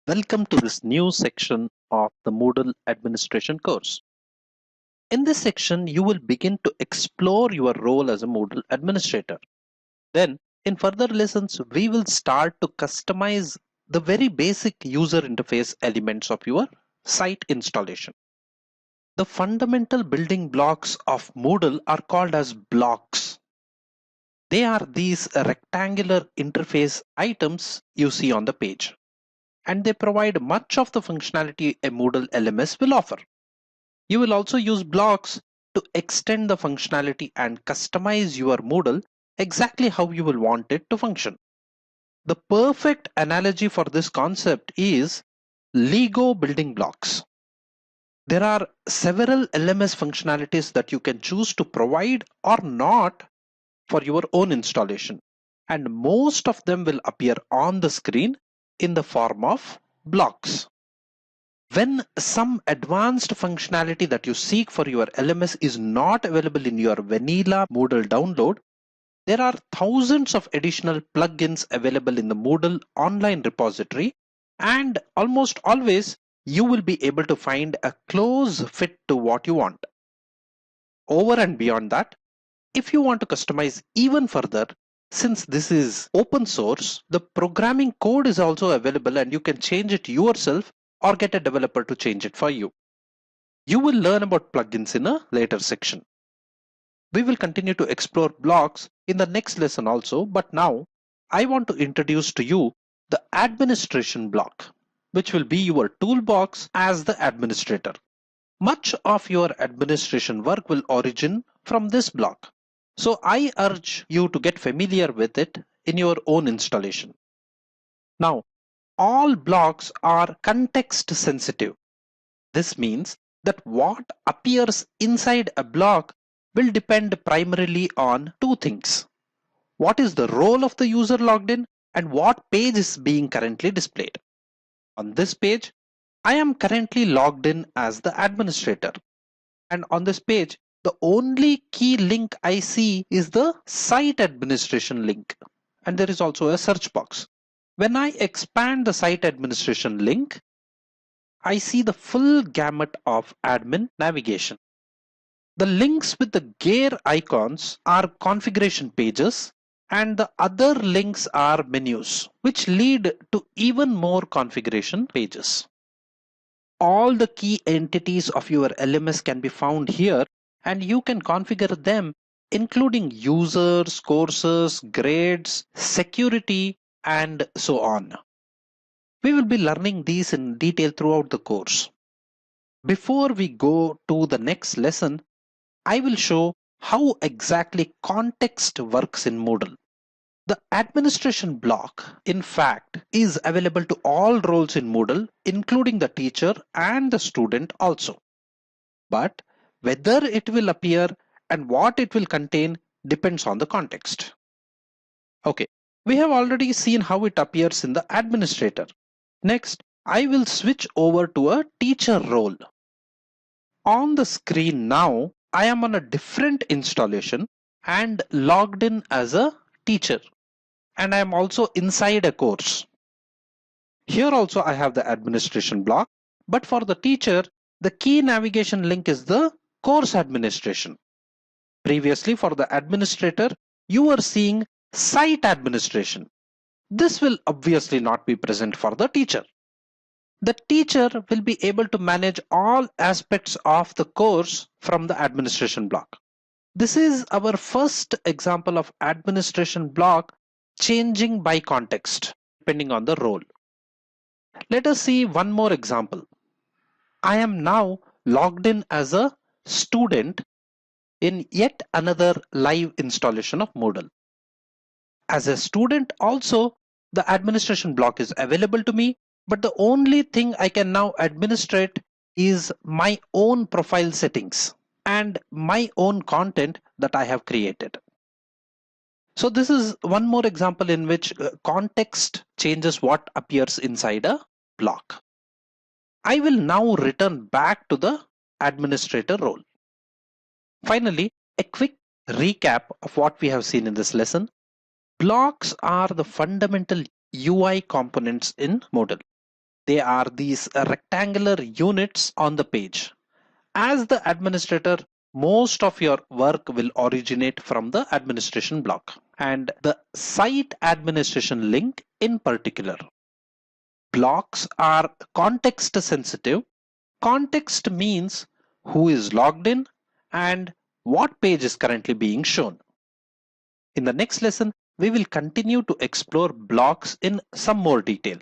Welcome to this new section of the Moodle Administration course. In this section, you will begin to explore your role as a Moodle administrator. Then, in further lessons, we will start to customize the very basic user interface elements of your site installation. The fundamental building blocks of Moodle are called as blocks. They are these rectangular interface items you see on the page, and they provide much of the functionality a Moodle LMS will offer. You will also use blocks to extend the functionality and customize your Moodle exactly how you will want it to function. The perfect analogy for this concept is Lego building blocks. There are several LMS functionalities that you can choose to provide or not for your own installation, and most of them will appear on the screen in the form of blocks. When some advanced functionality that you seek for your LMS is not available in your vanilla Moodle download, there are thousands of additional plugins available in the Moodle online repository, and almost always you will be able to find a close fit to what you want. Over and beyond that, if you want to customize even further, since this is open source, the programming code is also available and you can change it yourself or get a developer to change it for you. You will learn about plugins in a later section. We will continue to explore blocks in the next lesson also, but now I want to introduce to you the administration block, which will be your toolbox as the administrator. Much of your administration work will origin from this block, so I urge you to get familiar with it in your own installation. Now, all blocks are context sensitive. This means that what appears inside a block will depend primarily on two things. What is the role of the user logged in and what page is being currently displayed. On this page, I am currently logged in as the administrator. And on this page, the only key link I see is the site administration link. And there is also a search box. When I expand the site administration link, I see the full gamut of admin navigation. The links with the gear icons are configuration pages, and the other links are menus, which lead to even more configuration pages. All the key entities of your LMS can be found here, and you can configure them, including users, courses, grades, security, and so on. We will be learning these in detail throughout the course. Before we go to the next lesson, I will show how exactly context works in Moodle. The administration block, in fact, is available to all roles in Moodle, including the teacher and the student also. But whether it will appear and what it will contain depends on the context. Okay, we have already seen how it appears in the administrator. Next, I will switch over to a teacher role. On the screen now, I am on a different installation and logged in as a teacher. And I am also inside a course. Here also I have the administration block, but for the teacher, the key navigation link is the course administration. Previously for the administrator, you were seeing site administration. This will obviously not be present for the teacher. The teacher will be able to manage all aspects of the course from the administration block. This is our first example of administration block changing by context depending on the role. Let us see one more example. I am now logged in as a student in yet another live installation of Moodle. As a student also, the administration block is available to me, but the only thing I can now administrate is my own profile settings and my own content that I have created. So this is one more example in which context changes what appears inside a block. I will now return back to the administrator role. Finally, a quick recap of what we have seen in this lesson. Blocks are the fundamental UI components in Moodle. They are these rectangular units on the page. As the administrator, most of your work will originate from the administration block and the site administration link in particular. Blocks are context sensitive. Context means who is logged in and what page is currently being shown. In the next lesson, we will continue to explore blocks in some more detail.